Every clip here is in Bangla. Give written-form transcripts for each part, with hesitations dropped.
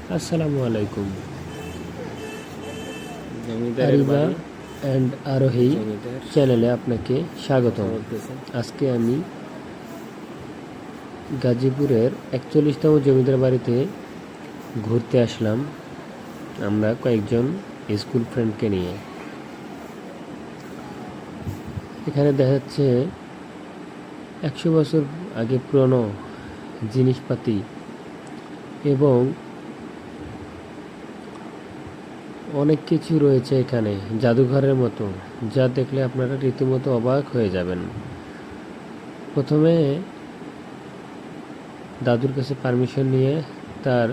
আসসালামু আলাইকুম। জমিদারের আরিবা বাড়ি। অ্যান্ড আরোহী জমিদার চ্যানেলে আপনাকে স্বাগতম। বলতেছেন। আজকে আমি গাজীপুরের 41তম জমিদার বাড়িতে ঘুরতে আসলাম, আমরা কয়েকজন স্কুল ফ্রেন্ডকে নিয়ে। এখানে দেখা যাচ্ছে 100 বছর আগে পুরনো জিনিসপাতি এবং অনেক কিছু রয়েছে এখানে, জাদুঘরের মতো, যা দেখলে আপনারা রীতিমতো অবাক হয়ে যাবেন। প্রথমে দাদুর কাছে পারমিশন নিয়ে তার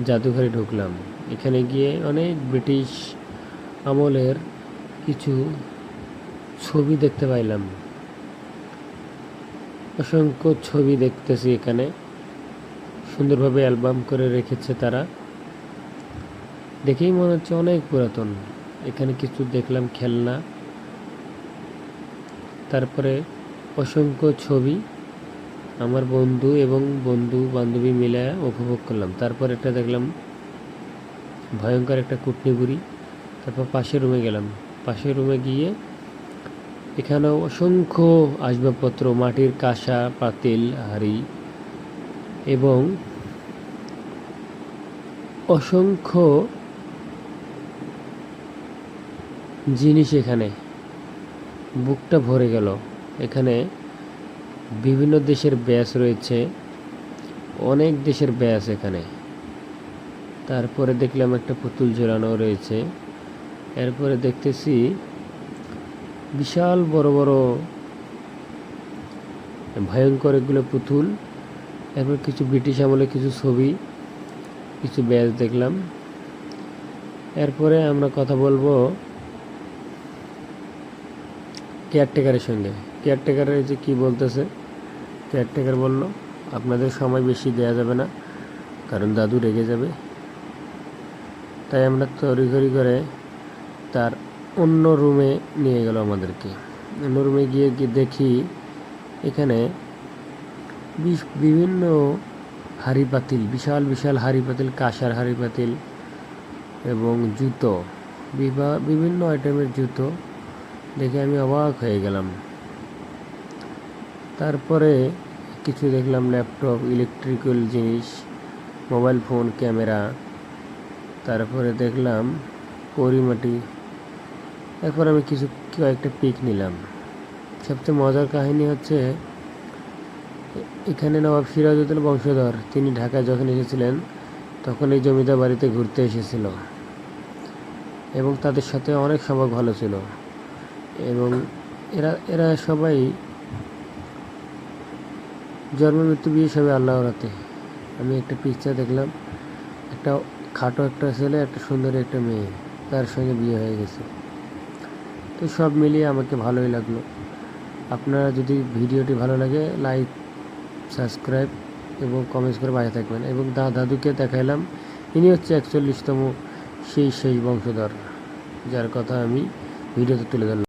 জাদুঘরে ঢুকলাম। এখানে গিয়ে অনেক ব্রিটিশ আমলের কিছু ছবি দেখতে পাইলাম। অসংখ্য ছবি দেখতেছি এখানে, সুন্দরভাবে অ্যালবাম করে রেখেছে তারা, দেখেই মনে হচ্ছে অনেক পুরাতন। এখানে কিছু দেখলাম খেলনা, তারপরে অসংখ্য ছবি আমার বন্ধু এবং বন্ধু বান্ধবী মিলে উপভোগ করলাম। তারপর একটা দেখলাম ভয়ঙ্কর একটা কুটনি বুড়ি। তারপর পাশের রুমে গেলাম, পাশের রুমে গিয়ে এখানেও অসংখ্য আসবাবপত্র, মাটির কাঁসা, পাতিল, হাঁড়ি এবং অসংখ্য জিনিস। এখানে বুকটা ভরে গেল। এখানে বিভিন্ন দেশের ব্যাস রয়েছে, অনেক দেশের ব্যাস এখানে। তারপরে দেখলাম একটা পুতুল ঝোলানো রয়েছে। এরপরে দেখতেছি বিশাল বড় বড় ভয়ঙ্কর এগুলো পুতুল। এরপর কিছু ব্রিটিশ আমলে কিছু ছবি, কিছু ব্যাস দেখলাম। এরপরে আমরা কথা বলবো কেয়ারটেকারের সঙ্গে। কেয়ারটেকারের যে কী বলতেছে, কেয়ারটেকার বলল আপনাদের সময় বেশি দেয়া যাবে না, কারণ দাদু রেগে যাবে। তাই আমরা তড়িঘড়ি করে তার অন্য রুমে নিয়ে গেল আমাদেরকে। অন্য রুমে গিয়ে দেখি এখানে বিভিন্ন হাঁড়ি পাতিল, বিশাল বিশাল হাঁড়ি পাতিল, কাঁসার হাঁড়ি পাতিল এবং জুতো, বিভিন্ন আইটেমের জুতো দেখে আমি অবাক হয়ে গেলাম। তারপরে কিছু দেখলাম ল্যাপটপ, ইলেকট্রিক্যাল জিনিস, মোবাইল ফোন, ক্যামেরা। তারপরে দেখলাম পরিমাটি। এরপর আমি কয়েকটা পিক নিলাম। সবচেয়ে মজার কাহিনী হচ্ছে এখানে নবাব সিরাজউদ্দৌলার বংশধর, তিনি ঢাকায় যখন এসেছিলেন তখন এই জমিদার বাড়িতে ঘুরতে এসেছিল এবং তাদের সাথে অনেক সম্পর্ক ভালো ছিল। এবং এরা সবাই জন্ম মৃত্যু বিয়ে সবাই আল্লাহর হাতে। আমি একটা পিকচার দেখলাম, একটা খাটো একটা ছেলে, একটা সুন্দরী একটা মেয়ে, তার সঙ্গে বিয়ে হয়ে গেছে। তো সব মিলিয়ে আমাকে ভালোই লাগলো। আপনারা যদি ভিডিওটি ভালো লাগে লাইক, সাবস্ক্রাইব এবং কমেন্টস করে পাশে থাকবেন। এবং দাদুকে দেখাইলাম, ইনি হচ্ছে 41তম সেই বংশধর, যার কথা আমি ভিডিওতে তুলে ধরলাম।